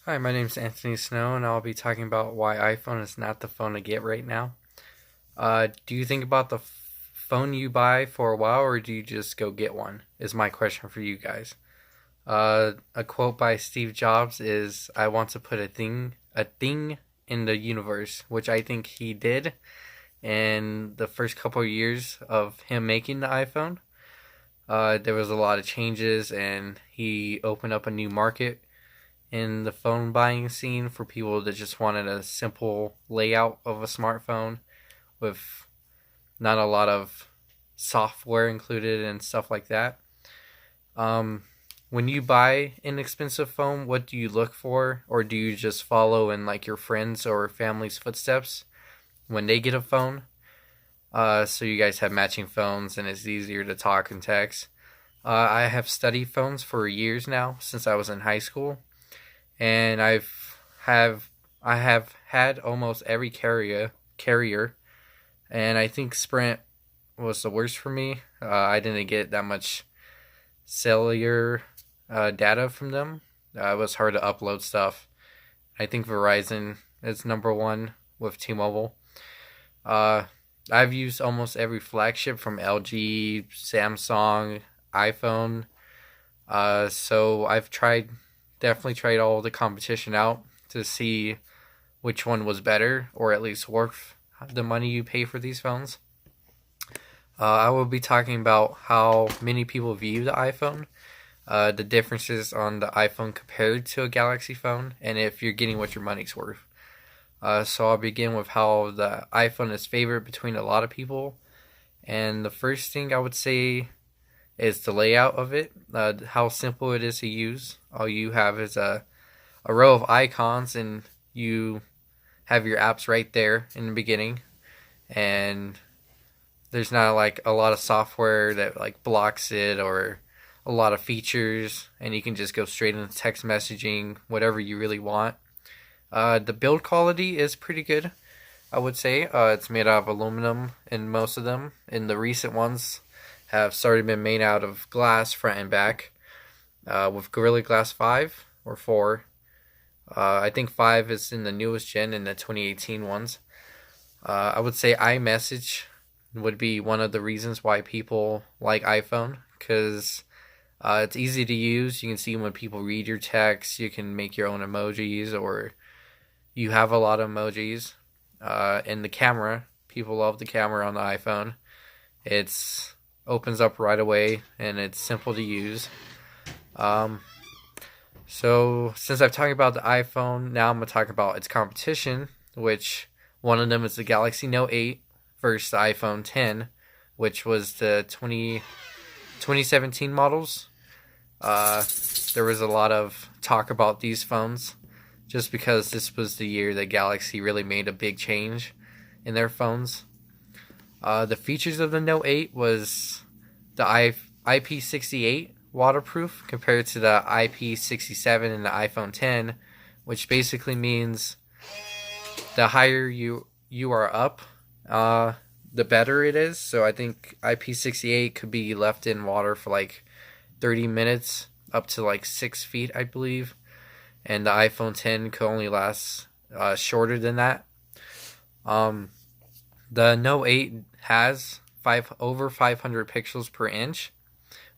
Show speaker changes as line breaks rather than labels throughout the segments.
Hi, my name's Anthony Snow, and I'll be talking about why iPhone is not the phone to get right now. Do you think about the phone you buy for a while, or do you just go get one? Is my question for you guys. A quote by Steve Jobs is, "I want to put a thing in the universe," which I think he did in the first couple of years of him making the iPhone. There was a lot of changes, and he opened up a new market in the phone buying scene for people that just wanted a simple layout of a smartphone with not a lot of software included and stuff like that. Um, when you buy an expensive phone, what do you look for, or do you just follow in like your friends or family's footsteps when they get a phone? So you guys have matching phones and it's easier to talk and text. I have studied phones for years now since I was in high school, and have I have had almost every carrier, and I think Sprint was the worst for me. I didn't get that much cellular data from them. It was hard to upload stuff. I think Verizon is number one with T-Mobile. Uh, I've used almost every flagship from LG, Samsung, iPhone. So I've definitely tried all the competition out to see which one was better, or at least worth the money you pay for these phones. I will be talking about how many people view the iPhone, the differences on the iPhone compared to a Galaxy phone, and if you're getting what your money's worth. So I'll begin with how the iPhone is favored between a lot of people. And the first thing I would say is the layout of it, how simple it is to use. All you have is a row of icons, and you have your apps right there in the beginning. And there's not like a lot of software that like blocks it or a lot of features, and you can just go straight into text messaging, whatever you really want. The build quality is pretty good, I would say. It's made out of aluminum in most of them, and the recent ones have started been made out of glass front and back, with Gorilla Glass 5 or 4. I think 5 is in the newest gen in the 2018 ones. I would say iMessage would be one of the reasons why people like iPhone, because it's easy to use. You can see when people read your text, you can make your own emojis, or you have a lot of emojis. And the camera, people love the camera on the iPhone. It's opens up right away and it's simple to use. Um, so since I've talked about the iPhone, now I'm gonna talk about its competition, which one of them is the Galaxy Note 8 versus the iPhone 10, which was the 2017 models. Uh, there was a lot of talk about these phones just because this was the year that Galaxy really made a big change in their phones. The features of the Note 8 was the IP68 waterproof compared to the IP67 in the iPhone 10, which basically means the higher you are up, the better it is. So I think IP68 could be left in water for like 30 minutes, up to like 6 feet, I believe, and the iPhone 10 could only last shorter than that. Um, the Note 8 has over 500 pixels per inch,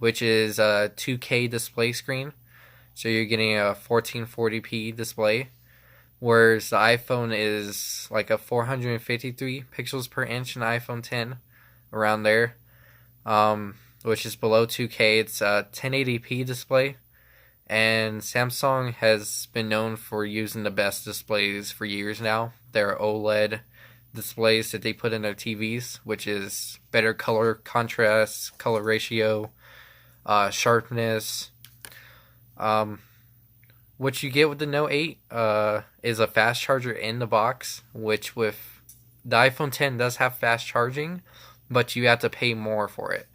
which is a 2K display screen. So you're getting a 1440p display, whereas the iPhone is like a 453 pixels per inch in the iPhone 10, around there, which is below 2K. It's a 1080p display, and Samsung has been known for using the best displays for years now. Their OLED displays that they put in their TVs, which is better color contrast, color ratio, sharpness. Um, what you get with the Note 8 is a fast charger in the box, which with the iPhone 10 does have fast charging, but you have to pay more for it,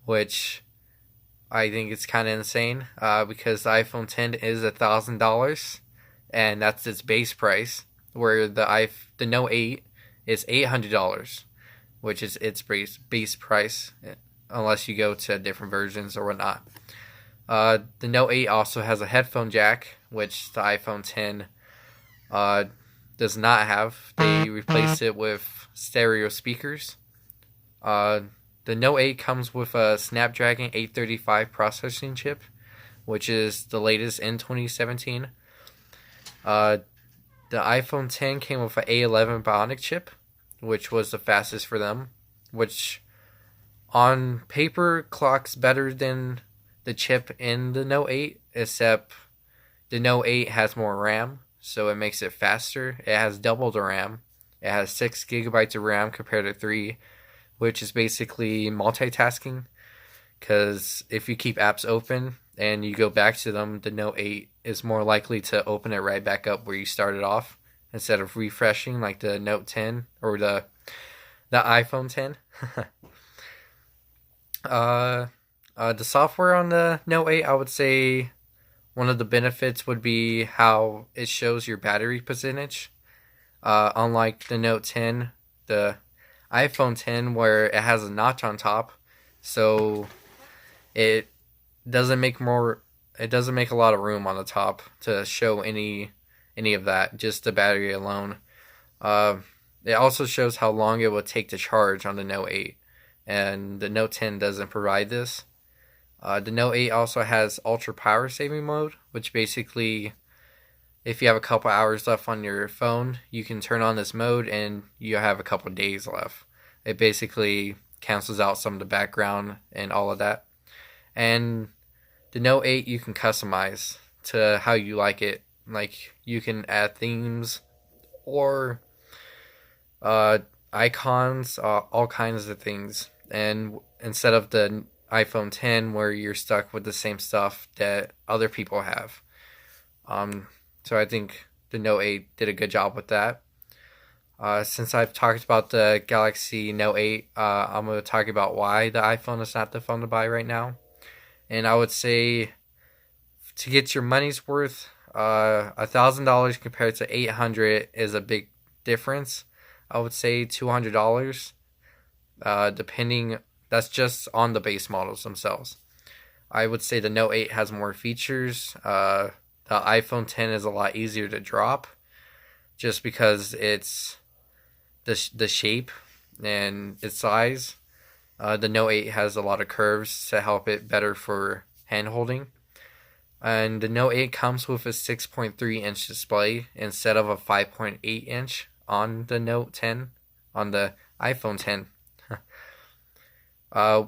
which I think it's kind of insane, because the iPhone 10 is $1,000, and that's its base price, where the Note 8 is $800, which is its base price, unless you go to different versions or whatnot. The Note 8 also has a headphone jack, which the iPhone 10 uh, does not have. They replaced it with stereo speakers. Uh, the Note 8 comes with a Snapdragon 835 processing chip, which is the latest in 2017. Uh, the iPhone 10 came with an A11 Bionic chip, which was the fastest for them, which on paper clocks better than the chip in the Note 8, except the Note 8 has more RAM, so it makes it faster. It has double the RAM. It has 6 gigabytes of RAM compared to 3, which is basically multitasking, because if you keep apps open and you go back to them, the Note 8 is more likely to open it right back up where you started off instead of refreshing like the Note 10 or the iPhone 10. The software on the Note 8, I would say one of the benefits would be how it shows your battery percentage. Unlike the Note 10, the iPhone 10, where it has a notch on top, so it doesn't make a lot of room on the top to show any of that, just the battery alone. It also shows how long it will take to charge on the Note 8, and the Note 10 doesn't provide this. The Note 8 also has ultra power saving mode, which basically, if you have a couple hours left on your phone, you can turn on this mode and you have a couple days left. It basically cancels out some of the background and all of that. And the Note 8 you can customize to how you like it. Like, you can add themes or icons, all kinds of things. And instead of the iPhone 10 where you're stuck with the same stuff that other people have. So I think the Note 8 did a good job with that. Since I've talked about the Galaxy Note 8, I'm going to talk about why the iPhone is not the phone to buy right now. And I would say, to get your money's worth, $1,000 compared to $800 is a big difference. I would say $200, depending. That's just on the base models themselves. I would say the Note 8 has more features. The iPhone 10 is a lot easier to drop, just because it's the shape and its size. The Note 8 has a lot of curves to help it better for hand holding. And the Note 8 comes with a 6.3 inch display instead of a 5.8 inch on the Note 10, on the iPhone 10.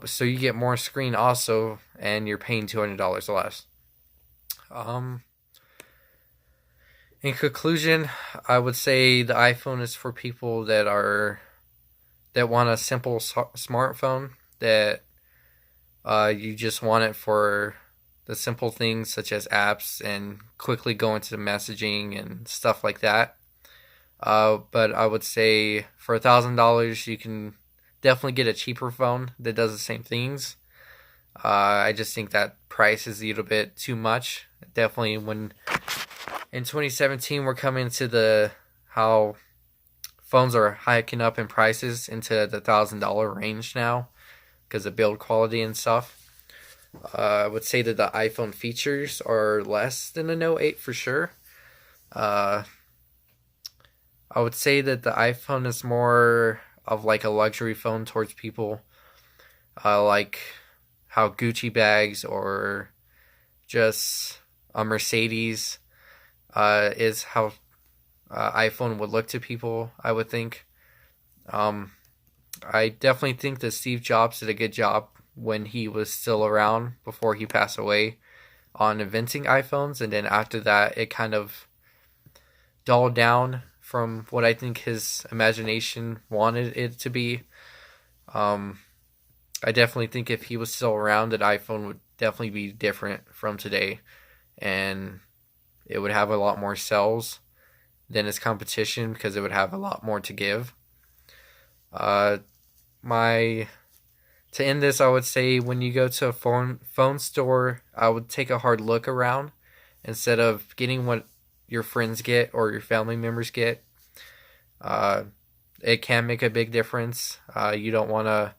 So you get more screen also, and you're paying $200 less. In conclusion, I would say the iPhone is for people that want a simple smartphone, that you just want it for the simple things such as apps and quickly go into messaging and stuff like that. But I would say for $1,000 you can definitely get a cheaper phone that does the same things. I just think that price is a little bit too much. Definitely when in 2017 we're coming to how phones are hiking up in prices into the $1,000 range now because of build quality and stuff. I would say that the iPhone features are less than the Note 8 for sure. I would say that the iPhone is more of like a luxury phone towards people, like how Gucci bags or just a Mercedes is how iPhone would look to people, I would think. I definitely think that Steve Jobs did a good job when he was still around before he passed away on inventing iPhones, and then after that it kind of dulled down from what I think his imagination wanted it to be. I definitely think if he was still around, that iPhone would definitely be different from today, and it would have a lot more cells than its competition because it would have a lot more to give. To end this, I would say when you go to a phone store, I would take a hard look around instead of getting what your friends get or your family members get. It can make a big difference. You don't want to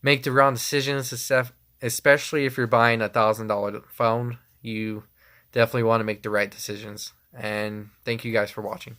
make the wrong decisions, especially if you're buying $1,000 phone. You definitely want to make the right decisions. And thank you guys for watching.